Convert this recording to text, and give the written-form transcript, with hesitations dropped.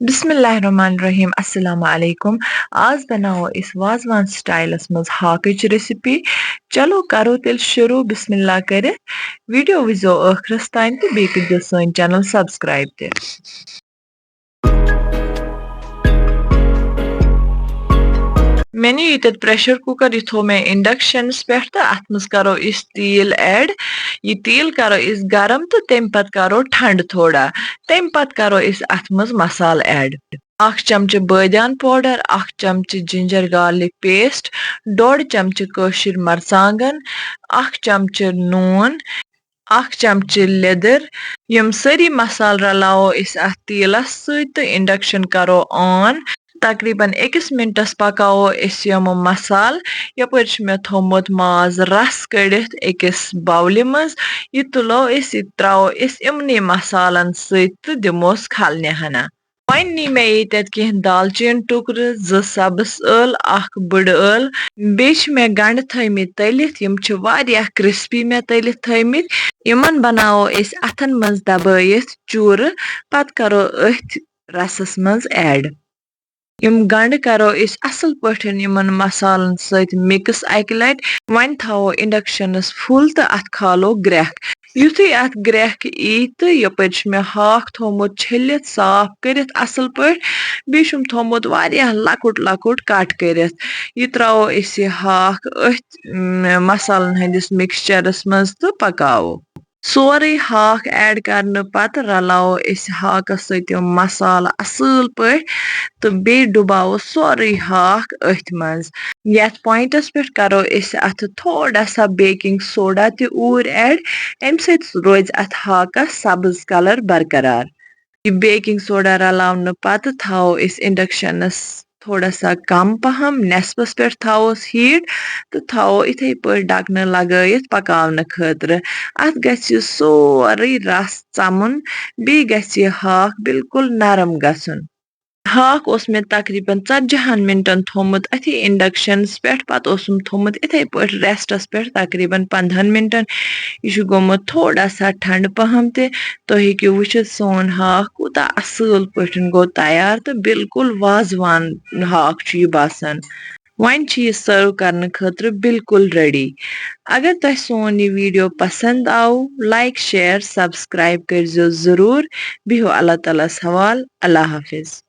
बिस्मिल्लाहिर्रहमानिर्रहीम अस्सलाम वालेकुम। आज बनाओ इस वाजवान स्टाइलस मज हाकच रेसिपी। चलो करो तेल शुरू बिस्मिल्लाह करे। वीडियो विजो ٲखरस तान ते बेक कर सन चैनल सब्सक्राइब ते। मैंने ये प्रेशर कुकर यह थो मैं इंडक्शन पे तो अत मज करो इस तेल ऐड। यह तेल करो इस गरम तो तम पत करो ठंड थोड़ा। तम पत करो इस अत मज मसाल ऐड। 1 चमच बादियान पाउडर, 1 चमच जिंजर गार्लिक पेस्ट, 1.5 चमच कशीर मरचांगन, 1 चमच नून, 1 चमच लेदर। यम सारी मसाल रलाओ इस अत तेलस सत इंडक्शन करो ऑन। तकरीबन 1 मिनटस पकाओ इस यम मसाल। यपर मे थोमुत माज रस कड़ित अकिस बाउल मज। यह तुलो इस त्रो इस इमनी मसालन सत दिमोस खलने हना। वन नी मे ये कह दालचीन टुकर, 2 सब्ज ٲल, 1 बड़ ٲल। बेच मे गंड थमित तलित यम वारिया क्रिस्पी मे तलित थमित। यमन बनाओ इस अथन मज दबाइत चूर। पत करो अथ रसस मज ऐड। यम गंड करो इस असल पठन यमन मसालन सत मिक्स अक लट। वन थवो इंडक्शनस फुल तो अत खालो ग्रेख। युथी अत ग्रेख ई तो यपर मे हाक थोमुत छलित साफ करित असल पठ। बेशुम थोमुत वारिया लकुट लकुट कट करित। यह त्रो इस हाक अथ मसालन हंदिस मिक्सचरस मज तो पकाओ। सोरे हाक ऐड करने पत रलाओ इस हाकस सत मसाल असल पठ तो बे डुबाओ सोरे हाक अथ मज। यथ पॉइंटस पे करो इस अथ थोड़ा सा बेकिंग सोडा ते ऊर ऐड। अम सत रोज अथ हाकस सब्ज कलर बरकरार। यह बेकिंग सोडा रलावन पत थो इस इंडक्शनस थोड़ा सा कम पहम नेसपस पे थोस हीट तो थो इथे पे ढकन लगत पकावन खतर। अत गछ सोरे रस चमुन बे गछ हाक बिल्कुल नरम गछुन। हाक ओस मे तकरीबन 40 मिनटन थोमुत अथी इंडक्शन पे पत ओसुम थोमुत इथे पे रेस्टस पे तकरीबन 15 मिनटन। यह गोमुत थोड़ा सा ठंड पहम ते तो हेकु वुचित सोन हाक कूता असल पठन गो तैयार तो बिल्कुल वाजवान हाक यह बासान। वन यह सर्व करने खतर बिल्कुल रेडी। अगर तुम सोन यह वीडियो पसंद आव लाइक शेयर सब्सक्राइब कर जरूर। बिहो अल्लाह ताला हवाल। अल्लाह हाफिज।